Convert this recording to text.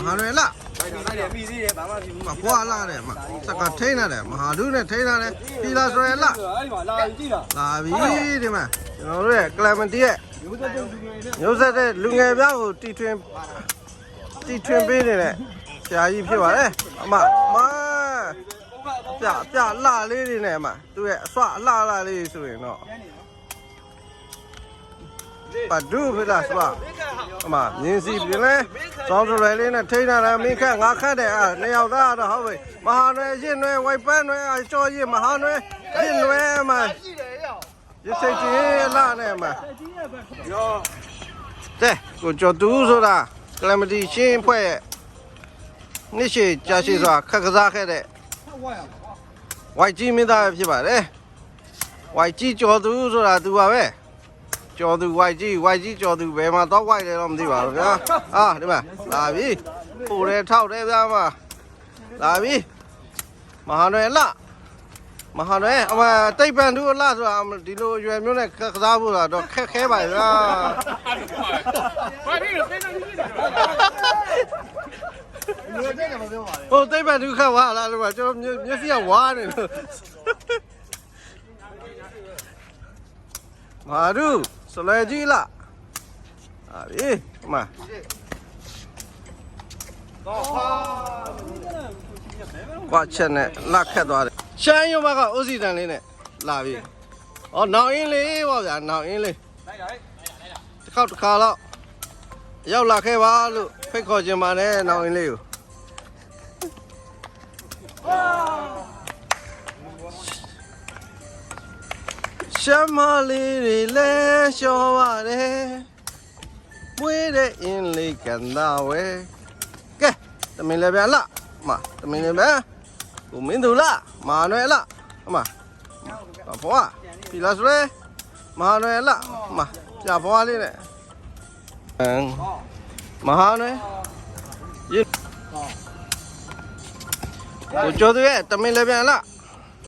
ဟာလွယ်လားကွာလာတယ်စကထိန်းရတယ်မဟာဒုနဲ့ထိန်းရတယ်ဖီလာဆိုရလားလာပြီဒီမှာကျွန်တော်တို့ရဲ့ကလမန်တီရဲ့မျိုးဆက်တဲ့လူငယ်ပြောင်းကိုတီထွင်ပေးနေတဲ့ဆရာကြီးဖြစ်ပါတယ်အမပြလှလေးတွေနဲ့အမသူ့ရဲ့အဆွအလှလေးဆိုရင်တော့ပါဒူဖလာစပါအမမြင်းစီပြင်လဲစောင်းစလွယ်လေးနဲ့ထိန်းရတယ်မင်းခက်ငါခက်တယ်နှစ်ယောက်သားတော့ဟုတ်ပြီမဟာနွယ်ရင့်နွယ်ဝိုက်ပန်းနွယ်ကြော်ရင့်မဟာနွယ်ရင့်နွယ်အမရစ်စိတ်ကြီးလှနဲ့အမတဲ့ကိုကျော်သူဆိုတာကလမတီရှင်းဖွဲ့ရဲ့နှစ်ရှည်ကြာရှည်စွာခက်ကစားခဲ့တဲ့ဝိုက်ကြီးမင်းသားဖြစ်ပါတယ်ဝိုက်ကြီးကျော်သူဆိုတာသူပါပဲကျော်သူဝိုက်ကြီးကျော်သူဘယ်မှာတော့ဝိုက်တယ်တော့မသိပါဘူးဗျာဒီမှာလာပြီပို့တယ်ထောက်တယ်ဗျာမလာပြီမဟာနွယ်လှမဟာနွယ်အမတိတ်ပန်သူလှဆိုတာဒီလိုရွယ်မျိုးနဲ့ကစားဖို့တော့ခက်ခဲပါဗျာဟိုတိတ်ပန်သူခက်ဝါလားလို့ကျွန်တော်မျက်စိကဝါနေလို့မာရူစလဲကြီးလားအေးမကွာချက်နဲ့လက်ခတ်သွားတယ်ရှမ်းရုံဘကအိုစီတန်လေးနဲ့လာပြီဩနောင်အင်းလေးပေါ့ဗျာနောင်အင်းလေးတစ်ခါတော့ရောက်လာခဲ့ပါလို့ဖိတ်ခေါ်ခြင်းပါနဲ့နောင်အင်းလေးကိုရှမ်းမလေးတွေလဲလျှော်ပါတယ်မွေးတဲ့အင်းလေးကန်သားဝဲကဲတမင်လည်းပြန်လားတမင်လည်းပြန်ကိုမင်းသူလားမာနွယ်လားဘွားဖီလာစရဲမာနွယ်လားပြဘွားလေးနဲ့မဟာနွယ်ကိုကျော်သူရဲ့တမင်လည်းပြန်လား